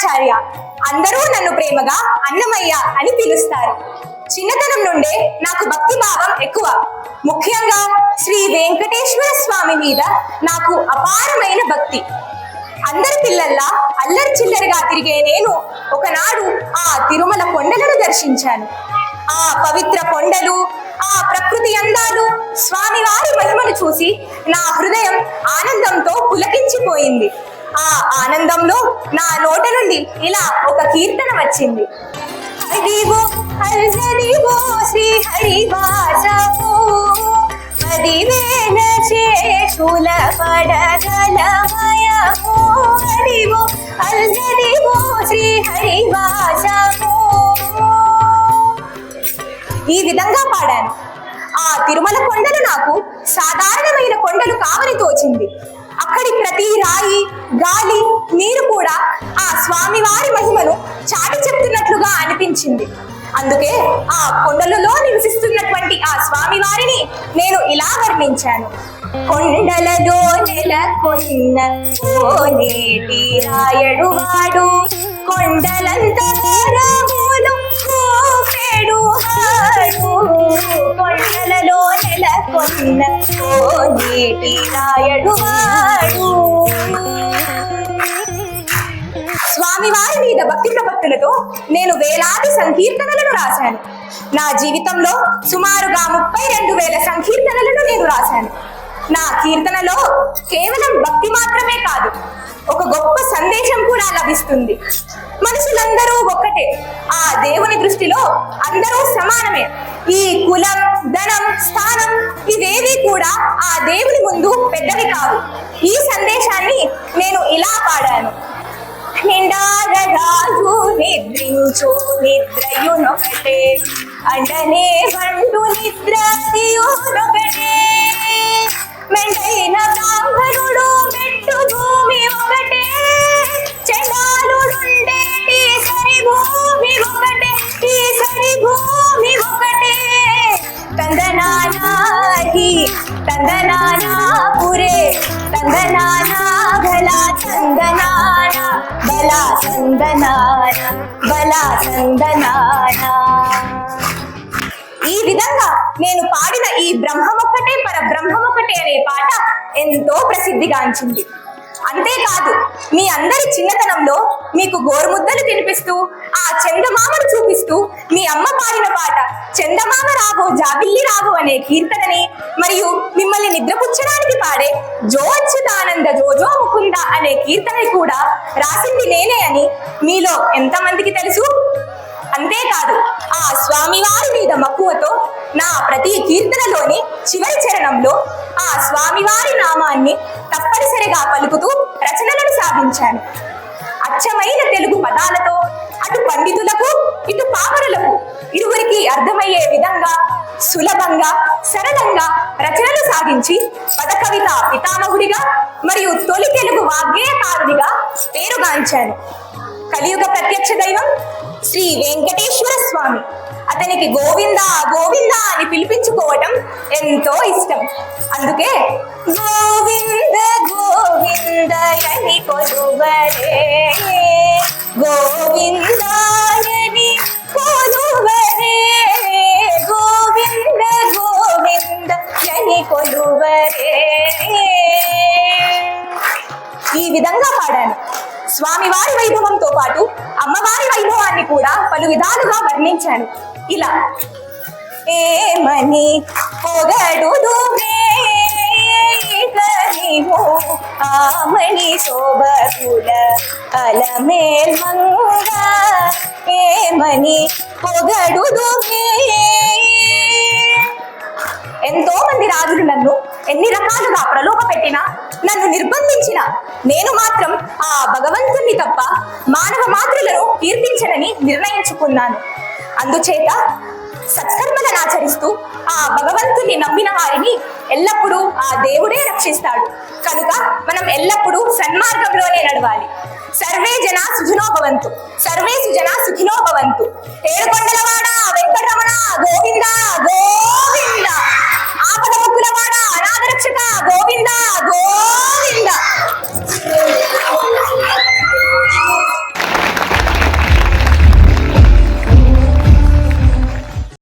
అన్నమాచార్య. అందరూ నన్ను ప్రేమగా అన్నమయ్య అని పిలుస్తారు. చిన్నతనం నుండే నాకు భక్తి భావం ఎక్కువ. ముఖ్యంగా శ్రీ వెంకటేశ్వర స్వామి మీద నాకు అపారమైన భక్తి. అందరి పిల్లల్లా అల్లరి చిల్లరిగా తిరిగే నేను ఒకనాడు ఆ తిరుమల కొండలను దర్శించాను. ఆ పవిత్ర కొండలు, ఆ ప్రకృతి అందాలు, స్వామివారి మహిమను చూసి నా హృదయం ఆనందంతో పులకించిపోయింది. ఆ ఆనందంలో నా నోట నుండి ఇలా ఒక కీర్తన వచ్చింది. హరివో హరివో శ్రీ హరివాసము, పదివేల శేషుల పడగలమయము. హరివో హరివో శ్రీ హరివాసము. ఈ విధంగా పాడాను. ఆ తిరుమల కొండలు నాకు సాధారణమైన కొండలు కావని తోచింది. అక్కడి ప్రతి రాయి, గాలి, నీరు కూడా ఆ స్వామివారి మహిమను చాటి చెప్తున్నట్లుగా అనిపించింది. అందుకే ఆ కొండలలో నివసిస్తున్నటువంటి ఆ స్వామివారిని నేను ఇలా వర్ణించాను. కొండలలో నెలకొన్న కోనేటి రాయడు వాడు, కొండలంత వరములు కోపెడు హాడు. కొండలలో నెలకొన్న కోనేటి రాయడు వాడు. స్వామివారి మీద భక్తి ప్రపత్తులతో నేను వేలాది సంకీర్తనలను రాశాను. నా జీవితంలో సుమారుగా 32,000 సంకీర్తనలను నేను రాశాను. నా కీర్తనలో కేవలం భక్తి మాత్రమే కాదు, ఒక గొప్ప సందేశం కూడా లభిస్తుంది. మనుషులందరూ ఒక్కటే, ఆ దేవుని దృష్టిలో అందరూ సమానమే. ఈ కులం, ధనం, స్థానం ఇవేవి కూడా ఆ దేవుని ముందు పెద్దవి కాదు. ఈ సందేశాన్ని నేను ఇలా పాడాను. నిండారరాజు నిద్రించు నిద్రయునొకటే, అంటనే వండు నిద్రయునొకటే. మెండైన బ్రాహ్మణుడు మెట్టు భూమి ఒకటే, చండాలుడుండేటి సరి భూమి ఒకటే, ఈ సరి భూమి ఒకటే. తందనానాహి తందనానా పురే, తందనానా భలా తందనానా, బలా తందనానా, బలా తందనానా. ఈ విధంగా నేను పాడిన ఈ బ్రహ్మమొక్కటే పరబ్రహ్మమొక్కటే అనే పాట ఎంతో ప్రసిద్ధిగాంచింది. అంతేకాదు, మీ అందరి చిన్నతనంలో మీకు గోరుముద్దలు తినిపిస్తూ, ఆ చందమామను చూపిస్తూ మీ అమ్మ పాడిన పాట చందమామ రాగో జాబిల్లి రాగో అనే కీర్తనని, మరియు మిమ్మల్ని నిద్రపుచ్చడానికి పాడే జో అచ్యుతానంద జోజో ముకుంద అనే కీర్తనని కూడా రాసింది నేనే అని మీలో ఎంతమందికి తెలుసు? అంతేకాదు, ఆ స్వామివారి మీద మక్కువతో నా ప్రతి కీర్తనలోని చివరి చరణంలో ఆ స్వామివారి నామాన్ని తప్పనిసరిగా పలుకుతూ రచనలను సాగించాను. అచ్చమైన తెలుగు పదాలతో అటు పండితులకు ఇటు పామరులకు ఇరువురికి అర్థమయ్యే విధంగా సులభంగా సరళంగా రచనలు సాగించి పదకవిత పితామహుడిగా మరియు తొలి తెలుగు వాగ్గేయకారుడిగా పేరుగాంచాను. కలియుగ ప్రత్యక్ష దైవం శ్రీ వెంకటేశ్వర స్వామి. అతనికి గోవింద గోవింద అని పిలిపించుకోవటం ఎంతో ఇష్టం. అందుకే గోవింద గోవిందయని కొలువరే, గోవిందాయని కొలువరే, గోవింద గోవిందయని కొలువరే. ఈ విధంగా పాడాను. స్వామివారి వైభవంతో పాటు అమ్మవారి వైభవాన్ని కూడా పలు విధాలుగా వర్ణించాను. ఇలా ఏమని పొగడుదు ఆమణి శోభకుల అలమేల్ మంగ, ఏమని పొగడుదు. ఎంతో మంది రాజులు నన్ను ఎన్ని రకాలుగా ప్రలోభ పెట్టినా, నన్ను నిర్బంధించిన నేను మాత్రం ఆ భగవంతుణ్ణి తప్ప మానవ మాతృలను కీర్తించనని నిర్ణయించుకున్నాను. అందుచేత సత్కర్మలను ఆచరిస్తూ ఆ భగవంతుని నమ్మిన వారిని ఎల్లప్పుడూ ఆ దేవుడే రక్షిస్తాడు. కనుక మనం ఎల్లప్పుడూ సన్మార్గంలోనే నడవాలి. సర్వే జన సుఖినో భవంతు, సర్వే సుజన సుఖినో భవంతు. ఏడుకొండలవాడ వెంకటరమణ గోవింద గోవింద, ఆపద ముక్కులవాడ అనాథ రక్షక గోవింద